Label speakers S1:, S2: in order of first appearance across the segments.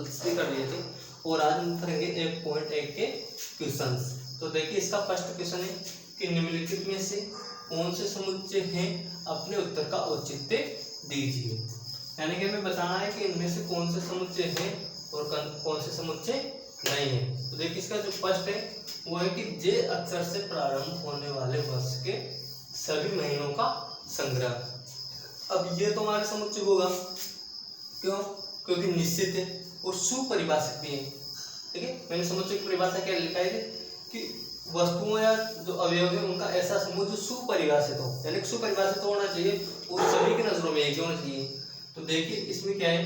S1: Examples भी कर लिए थे और आज हम करेंगे 1.1 के क्वेश्चंस। तो देखिए इसका फर्स्ट क्वेश्चन है कि निम्नलिखित में से कौन से समुच्चय हैं, अपने उत्तर का औचित्य दीजिए। यानी कि हमें बताना है कि इनमें से कौन से समुच्चय हैं और कौन से समुच्चय नहीं है। तो देखिए इसका जो फर्स्ट है वो है कि जे अक्षर से प्रारंभ होने वाले वर्ष के सभी महीनों का संग्रह। अब ये तो हमारे समुच्चय होगा, क्यों? क्योंकि निश्चित है और सुपरिभाषित भी है। ठीक है, मैंने समुच्चय की परिभाषा क्या लिखा है कि वस्तुओं या जो अवयव है उनका ऐसा समूह जो सुपरिभाषित हो, यानी कि सुपरिभाषित होना चाहिए और सभी की नजरों में एक होना चाहिए। तो देखिए इसमें क्या है,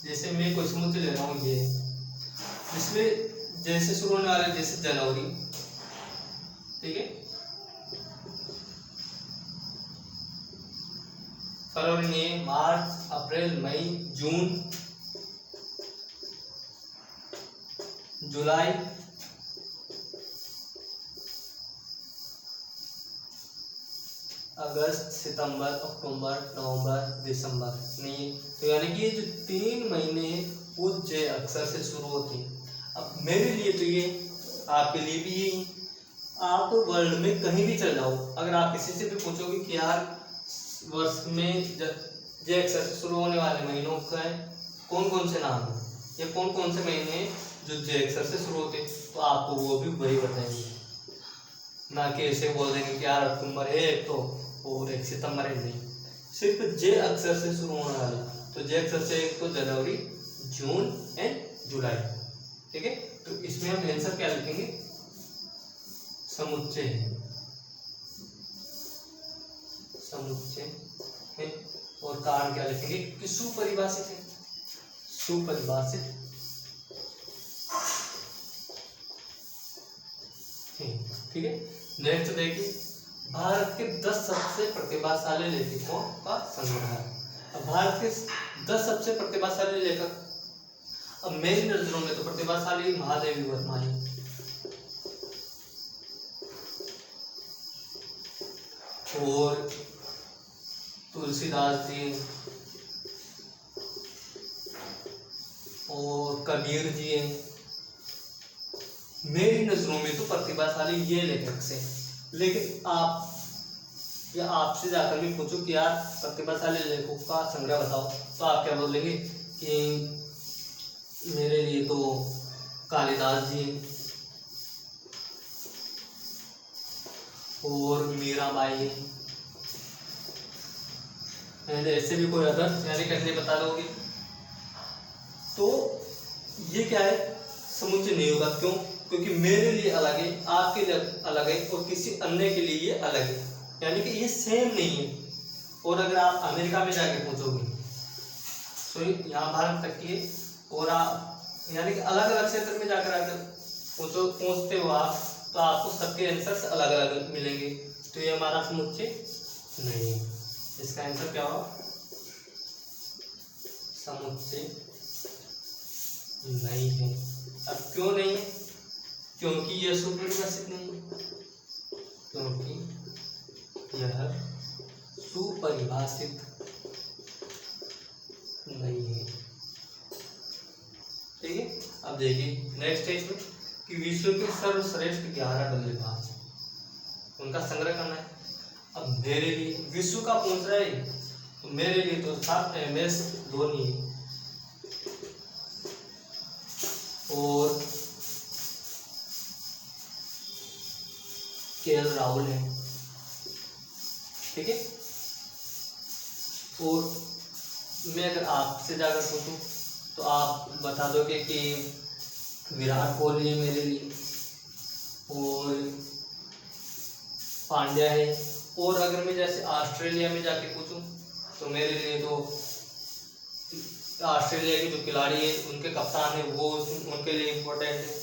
S1: जैसे मैं कोई समुच्चय ले रहा हूँ ये, जिसमें जैसे शुरू होने वाले जैसे जनवरी, ठीक है, फरवरी नहीं, मार्च, अप्रैल, मई, जून, जुलाई, अगस्त, सितंबर, अक्टूबर, नवंबर, दिसंबर नहीं। तो यानी कि ये जो 3 महीने वो जे अक्षर से शुरू होते हैं। अब मेरे लिए तो ये, आपके लिए भी यही, आप वर्ल्ड में कहीं भी चल जाओ, अगर आप किसी से भी पूछोगे कि यार वर्ष में जे अक्षर से शुरू होने वाले महीनों का कौन कौन से नाम है या कौन कौन से महीने हैं जो जे अक्षर से शुरू होते, तो आपको वो भी वही बताएंगे, ना कि ऐसे बोल देंगे कि यार अक्टूबर है एक तो और एक सितंबर है। नहीं, सिर्फ जे अक्षर से शुरू होने वाले। तो जे अक्षर से एक तो जनवरी, जून एंड जुलाई। ठीक है, तो इसमें हम आंसर क्या लिखेंगे, समुच्चय है, समुच्चय है। और कारण क्या लिखेंगे कि सुपरिभाषित है, सुपरिभाषित। ठीक है, नेक्स्ट देखिए, भारत के 10 सबसे प्रतिभाशाली लेखकों का संग्रह। अब भारत के 10 सबसे प्रतिभाशाली लेखक, अब मेरी नजरों में तो प्रतिभाशाली महादेवी वर्मा है, और तुलसीदास जी और कबीर जी हैं। मेरी नजरों में तो प्रतिभाशाली ये लेखक से, लेकिन आप या आपसे जाकर भी पूछो कि यार प्रतिभाशाली लेखकों का संग्रह बताओ, तो आप क्या बोलेंगे कि मेरे लिए तो कालिदास जी और मीराबाई एंड ऐसे भी कोई अदर, यानी कैसे बता दोगे। तो ये क्या है, समुच्चय नहीं होगा। क्यों? क्योंकि मेरे लिए अलग है, आपके लिए अलग है और किसी अन्य के लिए ये अलग है, यानी कि ये सेम नहीं है। और अगर आप अमेरिका में जाके पूछोगे, सॉरी यहाँ भारत तक की, और आप यानी कि अलग अलग क्षेत्र में जाकर अगर पूछते हो आप, तो आपको सबके आंसर्स अलग अलग मिलेंगे। तो ये हमारा समुच्चय नहीं है। इसका आंसर क्या होगा, समुच्चय नहीं है। अब क्यों नहीं है? क्योंकि यह सुपरिभाषित नहीं है, क्योंकि यह सुपरिभाषित नहीं है। ठीक है, अब देखिए नेक्स्ट है इसमें कि विश्व के सर्वश्रेष्ठ 11 बल्लेबाज, उनका संग्रह करना है। अब मेरे लिए विश्व का पूछ रहा है, तो मेरे लिए तो साथ MS धोनी है और KL राहुल है। ठीक है, और मैं अगर आपसे जाकर पूछूं तो आप बता दोगे कि विराट कोहली है मेरे लिए और पांड्या है। और अगर मैं जैसे ऑस्ट्रेलिया में जाके पूछूं तो मेरे लिए तो ऑस्ट्रेलिया के जो खिलाड़ी है उनके कप्तान है वो उनके लिए इम्पोर्टेंट है।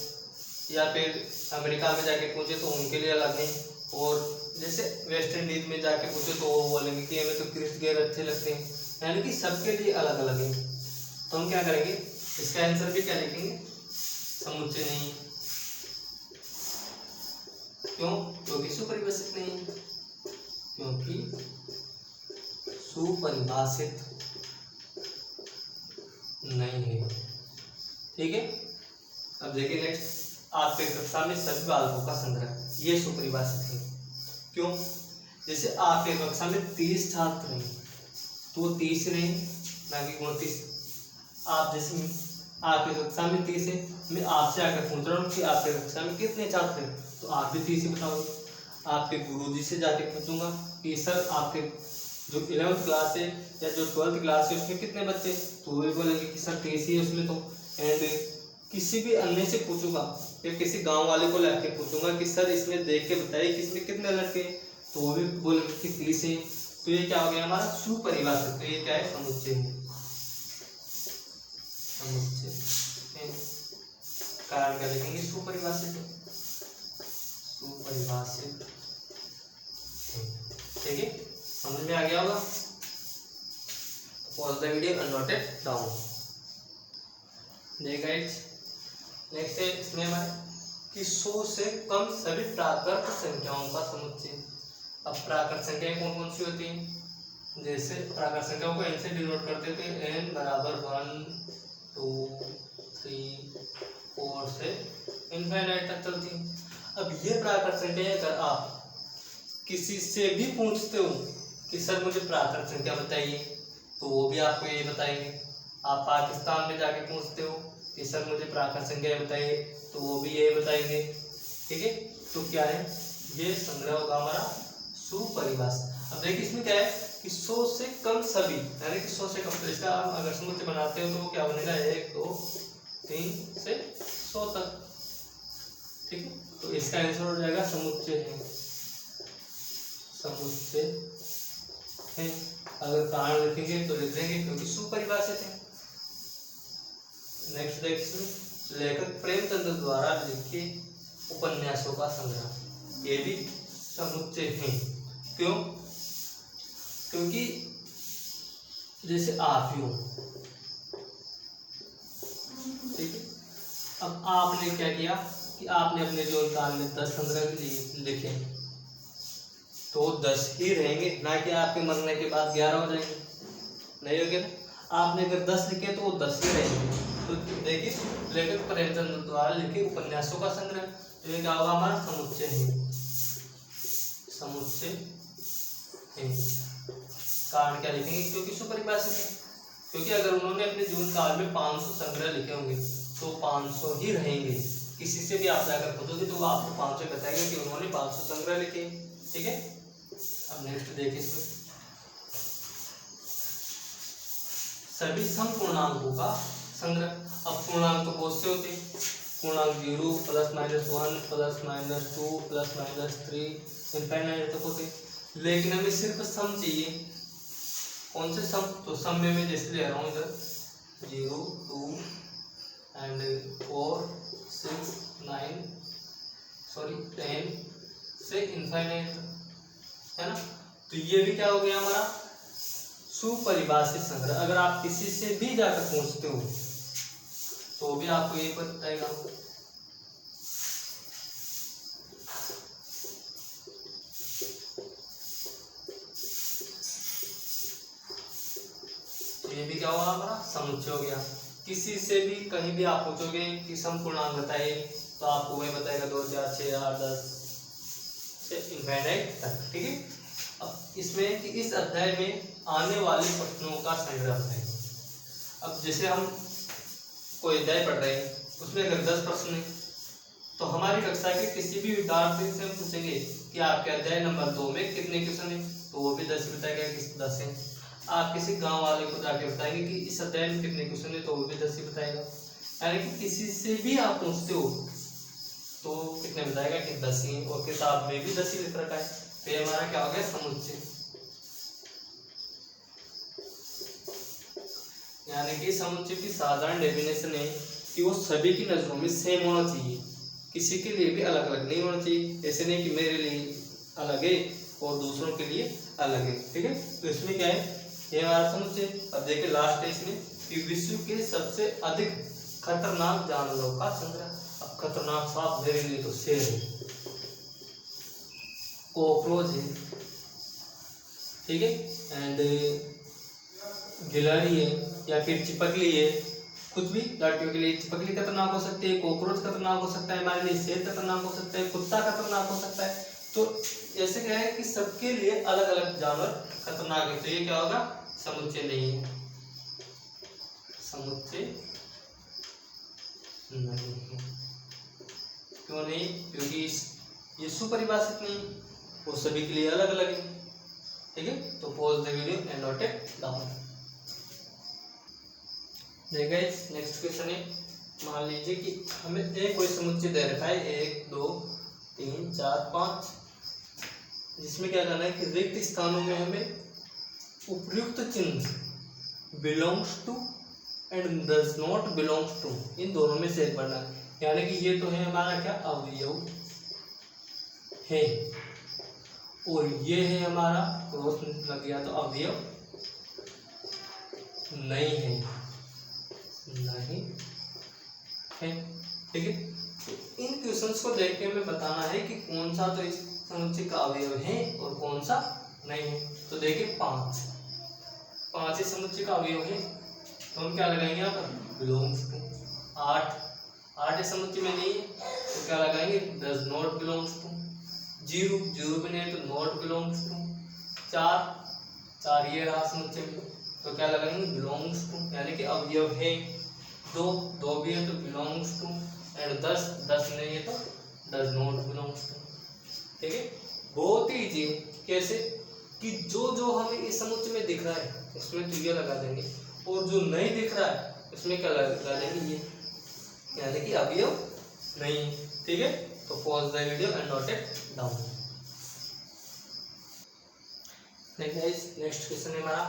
S1: या फिर अमेरिका में जाके पूछे तो उनके लिए अलग है। और जैसे वेस्ट इंडीज में जाके पूछे तो वो बोलेंगे कि हमें तो क्रिस गेल अच्छे लगते हैं, यानी कि सबके लिए अलग अलग है। तो हम क्या करेंगे, इसका आंसर भी क्या लिखेंगे, समुच्चय नहीं। क्यों? क्योंकि सुपरिभाषित नहीं है, क्योंकि सुपरिभाषित नहीं है। ठीक है। अब देखिए नेक्स्ट, आपके कक्षा में सभी बालकों का संग्रह, ये सुपरिभाषित है। क्यों? जैसे आपके कक्षा में 30 छात्र हैं तो 30 रहे, ना कि 29। आप जैसे आपके कक्षा में 30 है, मैं आपसे आकर पूछ रहा हूँ कि आपके कक्षा में कितने छात्र हैं, तो आप भी 30 ही बताओगे। आपके गुरुजी से जाके पूछूंगा कि सर आपके जो 11th क्लास है या जो 12th क्लास है उसमें कितने बच्चे, तो वो भी बोलेंगे कि सर 30 ही है उसमें तो। एंड किसी भी अन्य से पूछूंगा या किसी गांव वाले को लाके पूछूंगा कि सर इसमें देख के बताइए कि इसमें कितने लड़के, तो वो भी बोलेंगे कि 30 है। तो ये क्या हो गया हमारा सुपरिभाषित। तो ये क्या है, समुच्चय है। समुच्चय कारण क्या लिखेंगे, सुपरिभाषित है, सुपरिभाषित। ठीक है, समझ में आ गया होगा। Pause the video and note it down. Next है इसमें हमारे कि 100 से कम सभी प्राकृत संख्याओं का समुच्चय। अब प्राकृत संख्याएं कौन कौन सी होती हैं? जैसे प्राकृत संख्याओं को n से डिनोट करते थे, n बराबर 1 2 3 4 से इनफाइनाइट तक चलती हैं। अब ये प्राकृत संख्याएं अगर आप किसी से भी पूछते हो कि सर मुझे प्राकृत संख्या बताइए, तो वो भी आपको ये बताएंगे। आप पाकिस्तान में जाके पूछते हो कि सर मुझे प्राकृत संख्या बताइए, तो वो भी ये बताएंगे। ठीक है, तो क्या है, ये संग्रह होगा हमारा सुपरिभाषित। अब देखिए इसमें क्या है कि 100 से कम सभी, यानी कि 100 से कम, तो इसका आप अगर समुच्चय बनाते हो तो वो क्या बनेगा, 1 2 3 से 100 तक। ठीक है, तो इसका आंसर हो जाएगा समुच्चय है, समुच्चय है। अगर कारण लिखेंगे तो लिख देंगे क्योंकि सुपरिभाषित है। नेक्स्ट देखिए, लेखक प्रेमचंद्र द्वारा लिखे उपन्यासों का संग्रह, ये भी समुच्चय है। क्यों? क्योंकि जैसे आप ही हो, ठीक है, अब आपने क्या किया कि आपने अपने जीवन काल में 10 संग्रह लिखे, तो 10 ही रहेंगे, ना कि आपके मरने के बाद 11 हो जाएंगे, नहीं होगे ना। आपने अगर 10 लिखे तो वो 10 ही रहेंगे। तो देखिए, लेखक प्रेमचंद्र द्वारा लिखे उपन्यासों का संग्रह, तो ये क्या होगा हमारा समुच्चय है, समुच्चय है। कारण क्या लिखेंगे, क्योंकि सुपरिभाषित है। क्योंकि अगर उन्होंने अपने जीवन काल में 500 संग्रह लिखे होंगे तो 500 ही रहेंगे। किसी से भी आप जाकर पूछोगे तो वो आपको 500 बताएगा कि उन्होंने 500 संग्रह लिखे। ठीक है, अब नेक्स्ट देखिए इसमें सभी समपूर्णांकों का संग्रह। अब पूर्णांक तो बहुत से होते हैं, पूर्णांक 0 plus minus 1 plus minus 2 plus minus 3 infinite तक होते हैं, लेकिन हमें सिर्फ सम चाहिए। कौन से सम? तो सम में मैं जैसे ले रहा हूँ इधर 0 2 एंड 4 6 9 10 से इनफाइनाइट, है ना। तो ये भी क्या हो गया हमारा सुपरिभाषित संग्रह। अगर आप किसी से भी जाकर पूछते हो तो भी आपको ये बताएगा। तो ये भी क्या हुआ हमारा समुच्चय हो गया। किसी से भी कहीं भी आप पूछोगे कि समपूर्णांक बताइए तो आपको वही बताएगा 2 4 6 8 10 से इनफाइनाइट तक। ठीक है, अब इसमें कि इस अध्याय में आने वाले प्रश्नों का संग्रह है। अब जैसे हम कोई अध्याय पढ़ रहे हैं, उसमें अगर 10 प्रश्न हैं तो हमारी कक्षा के किसी भी विद्यार्थी से हम पूछेंगे कि आपके अध्याय नंबर 2 में कितने क्वेश्चन हैं, तो वो भी 10 बताएगा कि 10 हैं। आप किसी गांव वाले को जाके बताएंगे कि इस अध्याय में कितने क्वेश्चन हैं, तो वो भी 10 ही बताएगा। यानी कि किसी से भी आप पूछते हो तो कितने बताएगा कि 10 ही, और किताब में भी 10 ही लिख रखा है। तो ये हमारा क्या हो गया समुच्चय। यानी कि समुच्चय की साधारण डेफिनेशन है कि वो सभी की नजरों में सेम होना चाहिए, किसी के लिए भी अलग अलग नहीं होना चाहिए। ऐसे नहीं कि मेरे लिए अलग है और दूसरों के लिए अलग है। ठीक है, तो इसमें क्या है, ये हमारा समुच्चय। अब देखिए लास्ट है इसमें कि विश्व के सबसे अधिक खतरनाक जानवरों का संग्रह। अब खतरनाक सांप मेरे लिए तो शेर है, कॉकरोच है, ठीक है, एंड गिलहरी है या फिर चिपकली है, कुछ भी लड़कियों के लिए चिपकली खतरनाक हो सकती है, कॉकरोच खतरनाक हो सकता है, हमारे लिए शेर खतरनाक हो सकता है, कुत्ता खतरनाक हो सकता है। तो ऐसे क्या है कि सबके लिए अलग अलग जानवर खतरनाक है। तो ये क्या होगा, समुच्चय नहीं है, समुच्चय नहीं है। क्यों नहीं, क्योंकि ये सुपरिभाषित नहीं, वो सभी के लिए अलग अलग है। ठीक है, तो pause the video and note it down. देखिए नेक्स्ट क्वेश्चन है, मान लीजिए कि हमें एक कोई समुच्चय दे रखा है 1 2 3 4 5, जिसमें क्या करना है कि रिक्त स्थानों में हमें उपयुक्त चिन्ह belongs to and does not belongs to, इन दोनों में से एक बनना है। यानी कि ये तो है हमारा क्या, अवयव है, और ये है हमारा क्रॉस लग गया तो अवयव नहीं है, नहीं है। ठीक है, तो इन क्वेश्चंस को देख के हमें बताना है कि कौन सा तो इस समुच्चय का अवयव है और कौन सा नहीं है। तो देखिए 5 इस समुच्चय का अवयव है, तो हम क्या लगाएंगे यहाँ पर, बिलोंग्स टू। 8 इस समुच्चय में नहीं है, तो क्या लगाएंगे, डज नॉट बिलोंग्स टू। 0 भी नहीं है, तो नॉट बिलोंग्स टू। 4 ये रहा समुच्चय में, तो क्या लगाएंगे, बिलोंग्स टू, यानी कि अवयव है। 2 भी है तो बिलोंग्स टू, एंड 10 नहीं है तो डज नॉट बिलोंग्स टू। ठीक है, बहुत ही इजी। कैसे कि जो हमें इस समुच्चय में दिख रहा है उसमें तो ये लगा देंगे, और जो नहीं दिख रहा है उसमें क्या लगा देंगे, ये, यानी कि अवयव नहीं है। ठीक है, तो pause the video and note it down. Next question है हमारा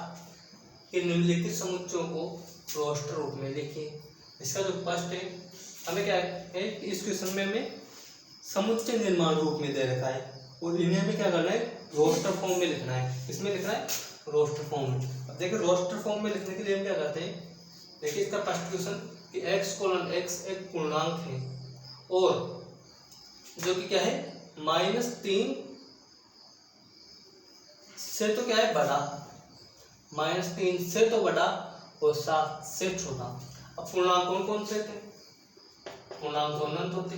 S1: कि निम्नलिखित समुच्चयों को रोस्टर रूप में लिखिए। इसका जो फर्स्ट है, हमें क्या है, इस क्वेश्चन में हमें समुच्चय निर्माण रूप में दे रखा है, और इन्हें हमें क्या करना है, रोस्टर फॉर्म में लिखना है। इसमें लिखना है रोस्टर फॉर्म में। अब देखिए रोस्टर फॉर्म में लिखने के लिए हम क्या करते हैं, देखिए इसका फर्स्ट क्वेश्चन कि x एक पूर्णांक है, और जो कि क्या है, -3 से तो क्या है, बड़ा, -3 से तो बड़ा और 7 से छोटा। अब पूर्णांक कौन कौन से थे, पूर्णांक अनंत होते,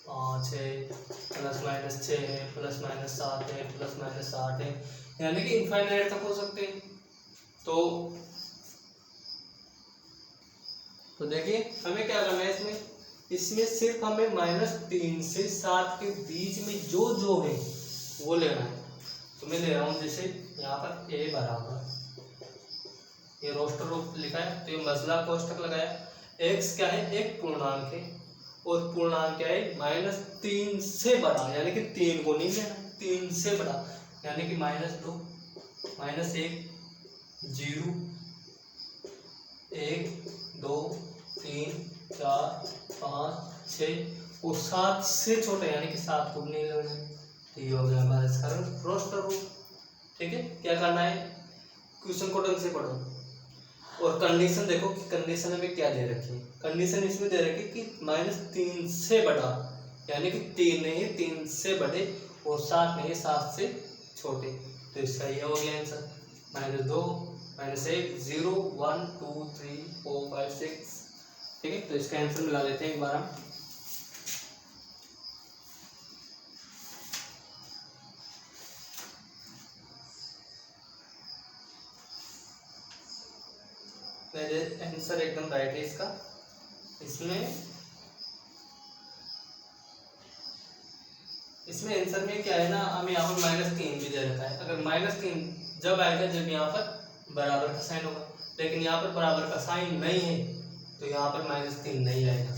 S1: 5 है, ±6 है, ±7 है, ±8 है, यानी कि इनफाइनाइट तक हो सकते हैं। तो देखिए हमें क्या करना है, इसमें सिर्फ हमें -3 से 7 के बीच में जो है वो लेना है। तो मैं ले रहा हूँ, जैसे यहाँ पर a बराबर, ये रोस्टर रूप लिखा है तो ये मसला कोष्ठक लगाया। x क्या है, एक पूर्णांक है, और पूर्णांक क्या है, -3 से बड़ा, यानी कि 3 को नहीं लेना, 3 से बड़ा, यानी कि -2 -1 0 1 2 3 4 5 6 और 7 से छोटा, यानी कि 7 को नहीं लेना। तो ये हो गया हमारा इसका रोस्टर रूप। ठीक है, क्या करना है, क्वेश्चन को ढंग से पढ़ो, और कंडीशन देखो कि कंडीशन हमें क्या दे रखी है। कंडीशन इसमें दे रखी है कि -3 से बड़ा, यानी कि 3 नहीं है, 3 से बड़े, और 7 नहीं है, 7 से छोटे। तो इसका ये हो गया आंसर, -2 -1 0 1 2 3 4 5 6। ठीक है, तो इसका आंसर मिला लेते हैं एक बार हम। मेरे आंसर एकदम राइट है इसका। इसमें आंसर में क्या है ना, हमें यहाँ पर -3 भी दे रखा है। अगर -3 जब आएगा जब यहाँ पर बराबर का साइन होगा, लेकिन यहाँ पर बराबर का साइन नहीं है तो यहाँ पर -3 नहीं आएगा।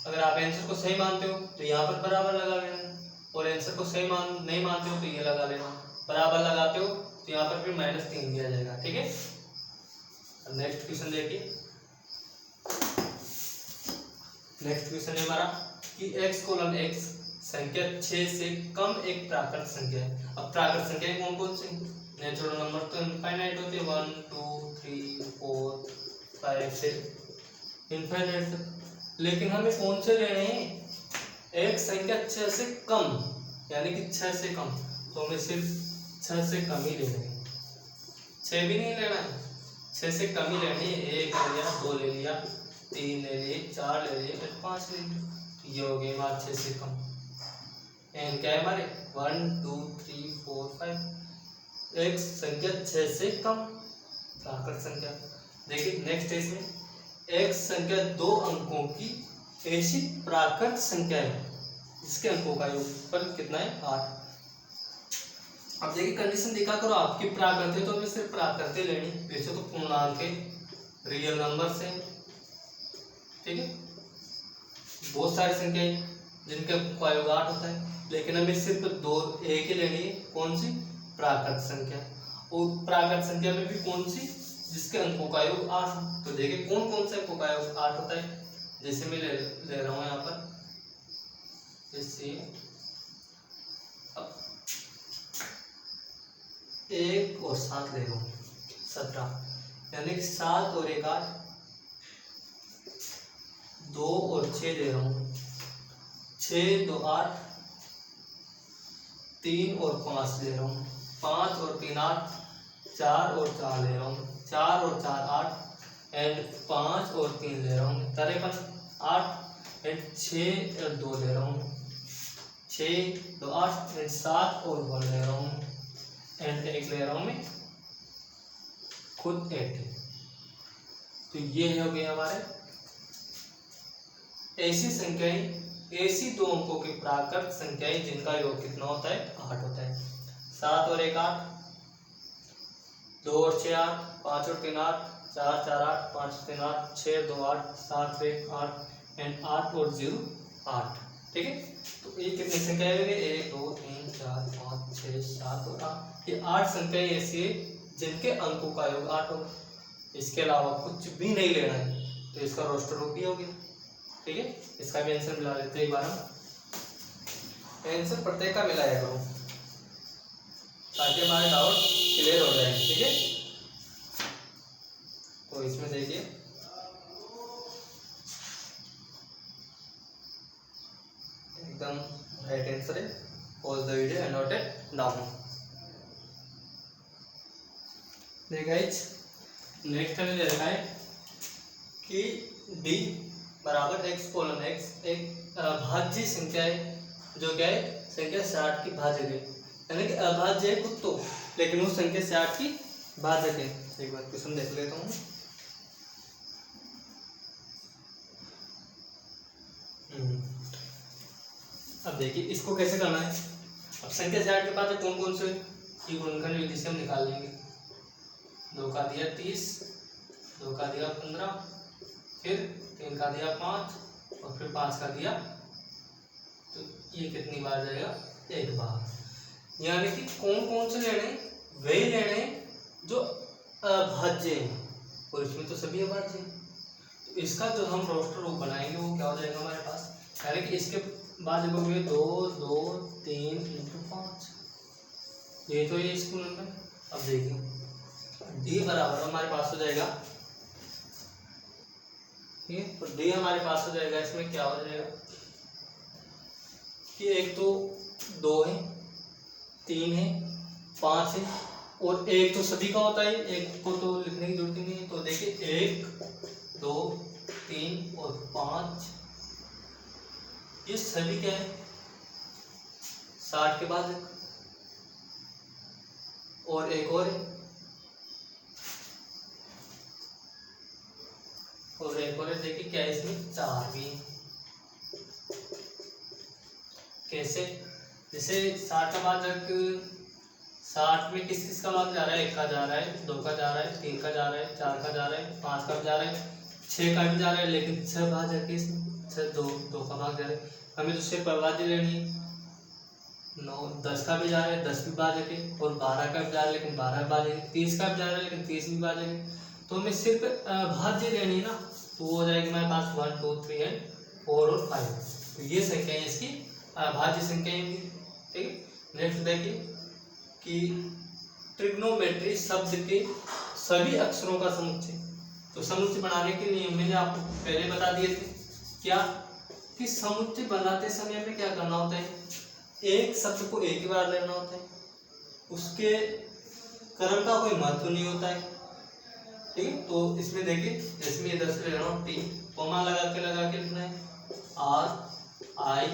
S1: अगर आप आंसर को सही मानते हो तो यहाँ पर बराबर लगा लेना, और आंसर को सही नहीं मानते हो तो ये लगा लेना। बराबर लगाते हो तो यहाँ पर फिर -3 दिया जाएगा। ठीक है, नेक्स्ट क्वेश्चन देखिए। नेक्स्ट क्वेश्चन है हमारा कि x संख्या 6 से कम एक प्राकृत संख्या है। अब प्राकृत संख्या कौन कौन से, नेचुरल नंबर तो इनफाइनाइट होते हैं, 1 2 3 4 5 से इनफाइनाइट तक, लेकिन हमें कौन से लेने हैं, एक संख्या 6 से कम, यानी कि 6 से कम। तो हमें सिर्फ 6 से कम ही लेना है, 6 भी नहीं लेना है, 6 से कम ही लेनी है। 1 ले लिया, 2 ले लिया, 3 ले लिए, 4 ले लिए, फिर 5 ले लिया, ये हो गया हमारा 6 से कम। एन क्या है हमारे 1 2 3 4 5। एक संख्या 6 से कम प्राकृत संख्या। देखिए नेक्स्ट है इसमें एक संख्या 2 अंकों की ऐसी प्राकृत संख्या है जिसके अंकों का योगफल कितना है 8। अब देखिए कंडीशन देखा करो, आपकी प्राकृत है तो हमें सिर्फ प्राकृत लेनी, वैसे तो पूर्णांक है, रियल नंबर से, ठीक है। बहुत सारी संख्याएं जिनके अंकों का योग 8 होता है, लेकिन हमें सिर्फ एक ही लेनी है, कौन सी प्राकृत संख्या। और प्राकृत संख्या में भी कौन सी जिसके अंकों का योग 8 हो। तो देखिए कौन कौन से अंकों का योग 8 होता है। जैसे मैं ले रहा हूँ यहाँ पर, जैसे अब 1 और 7 ले रहा हूँ 17, यानी कि 7 और 1 8, 2 और 6 ले रहा हूँ 6 2 8, 3 और 5 ले रहा हूँ 5 और 3 8, 4 और 4 ले रहा हूँ 4 और 4 8 एंड 5 और 3 ले रहा हूँ 53 8 एंड 6 और 2 ले रहा हूँ 6 2 8 एंड 7 और 1 ले रहा हूँ एंड 1 ले रहा हूँ मैं खुद 8। तो ये हो गए हमारे ऐसी संख्याएं, ऐसी 2 अंकों की प्राकृत संख्याएं जिनका योग कितना होता है 8 होता है। 7 और 1 8, 2 और 6 8, 5 और 3 8, 4 4 8, 5 और 3 8, 6 2 8, 7 1 8 एंड 8 और 0 8, ठीक है। तो ये कितनी संख्याएं हो गई 1 2 3 4 5 6 7 और 8। ये 8 संख्याएं ऐसी है जिनके अंकों का योग 8 होगा। इसके अलावा कुछ भी नहीं लेना है, तो इसका रोस्टर रूप ही हो गया, ठीक है। इसका भी आंसर मिला लेते हैं एक बार हम। आंसर प्रत्येक का मिलाया करो ताकि हमारे डाउट क्लियर हो जाए, ठीक है। तो इसमें देखिए एकदम राइट आंसर है। Pause the video and note it down. Guys next हमें दे रखा है कि d बराबर x कोलन x एक भाज्य संख्या है, जो क्या है संख्या 60 की भाजक है, यानी कि अभाज्य है खुद तो, लेकिन वो संख्या 60 की भाजक है। एक बार क्वेश्चन देख लेता हूँ। अब देखिए इसको कैसे करना है। अब संख्या 60 के पास कौन कौन से की गुणनखंड विधि से हम निकाल लेंगे। 2 का दिया 30, 2 का दिया 15, फिर 3 का दिया 5 और फिर 5 का दिया, तो ये कितनी बार जाएगा 1 बार। यानी कि कौन कौन से लेने, वही लेने जो अभाज्य हैं, और इसमें तो सभी अभाज्य हैं। तो इसका जो हम रोस्टर रूप बनाएंगे वो क्या हो जाएगा हमारे पास, यानी कि इसके बाद देखोगे 2 2 3 × 5, ये तो ये इसको नंबर। अब देखिए d बराबर हमारे पास हो जाएगा, ठीक है। तो d हमारे पास हो जाएगा, इसमें क्या हो जाएगा कि एक तो 2 है, 3 है, 5 है, और 1 तो सभी का होता है, 1 को तो लिखने की जरूरत नहीं है। तो देखिए 1 2 3 और 5 ये सभी क्या है 60 के बाद, और एक और है, और एक और देखिए क्या है इसमें 4 भी। कैसे, जैसे 60 का भाजक 60 में किस किस का भाग जा रहा है, 1 का जा रहा है, 2 का जा रहा है, 3 का जा रहा है, 4 का जा रहा है, 5 का भी जा रहा है, 6 का भी जा रहा है, लेकिन 6 भाजक है इसमें, 6 2 का भाग जा रहा है। हमें तो सिर्फ अभाज्य लेनी है। 9 10 का भी जा रहा है, 10 भी भाजक है, और 12 का भी जा रहा है लेकिन 12 भाजक है, 30 का भी जा रहा है लेकिन 30 भी भाजक है। तो हमें सिर्फ भाज्य लेनी है ना, तो वो हो जाएगी हमारे पास 1 2 3 एंड 4 और 5। तो ये संख्याएं इसकी भाज्य संख्याएं होंगी, ठीक है। नेक्स्ट देखिए कि ट्रिग्नोमेट्री शब्द के सभी अक्षरों का समुच्चय। तो समुच्चय बनाने के नियम मैंने आपको पहले बता दिए थे, क्या कि समुच्चय बनाते समय में क्या करना होता है, एक शब्द को एक ही बार लेना होता है, उसके क्रम का कोई महत्व नहीं होता है। ठीक है, तो इसमें देखिए जैसे मैं इधर से ले रहा हूँ टी, कॉमा लगा के लिखना है RIGON।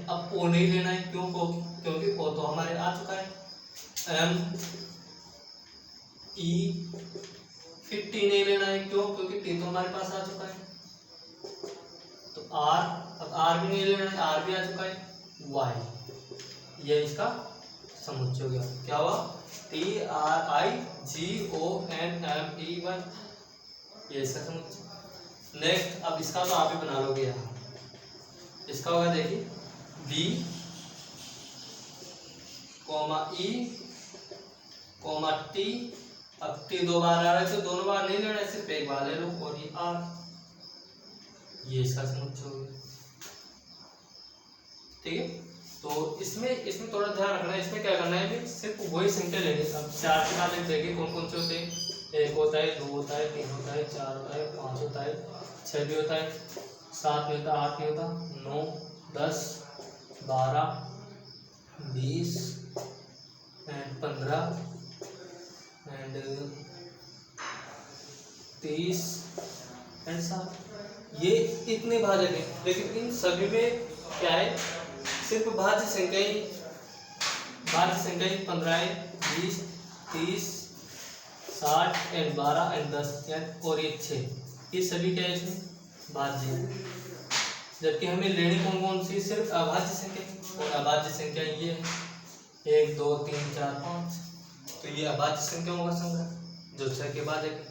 S1: अब ओ नहीं लेना है, क्यों? क्योंकि ओ तो हमारे आ चुका है। ME, फिर टी नहीं लेना है, क्यों? क्योंकि टी तो हमारे पास आ चुका है। तो आर, अब आर भी नहीं लेना है, आर भी आ चुका है। Y, ये इसका समुच्चय हो गया। क्या हुआ? TRIGONMEY, ये इसका समुच्चय। नेक्स्ट, अब इसका तो आप ही बना लोगे यहाँ। इसका होगा देखिए B, E, T। अब T 2 बार आ रहा है तो दोनों बार नहीं लेना है, सिर्फ एक बार ले लो, और ये R, ये इसका समुच्चय हो गया। ठीक है, तो इसमें थोड़ा ध्यान रखना है। इसमें क्या करना है, सिर्फ वही संख्या लेनी है। अब 4 के बाद देखिए कौन कौन से होते हैं। 1 होता है, 2 होता है, 3 होता है, 4 होता है, 5 होता है, 6 भी होता है, 7 नहीं होता, 8 नहीं होता, 9, 10, 12, 20 एंड 15 एंड 30 एंड 7। ये इतने भाजक हैं, लेकिन इन सभी में क्या है, सिर्फ भाज्य संख्या ही 15 है, 20, 30, 60 एंड 12 एंड 10 और ये 6, ये सभी क्या है इसमें भाज्य है। जबकि हमें लेनी कौन कौन सी, सिर्फ अभाज्य संख्या, और अभाज्य संख्या ये है 1, 2, 3, 4, 5। तो ये अभाज्य संख्याओं का संग्रह जो 6 के भाजक है।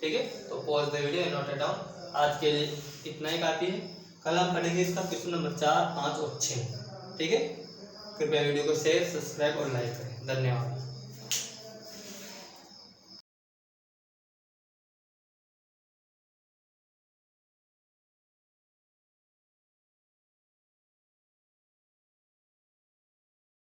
S1: ठीक है, तो pause the video and note it down. आज के लिए इतना ही काफी है। कल हम पढ़ेंगे इसका क्वेश्चन नंबर 4, 5 और 6। ठीक है, कृपया वीडियो को शेयर, सब्सक्राइब और लाइक करें। धन्यवाद।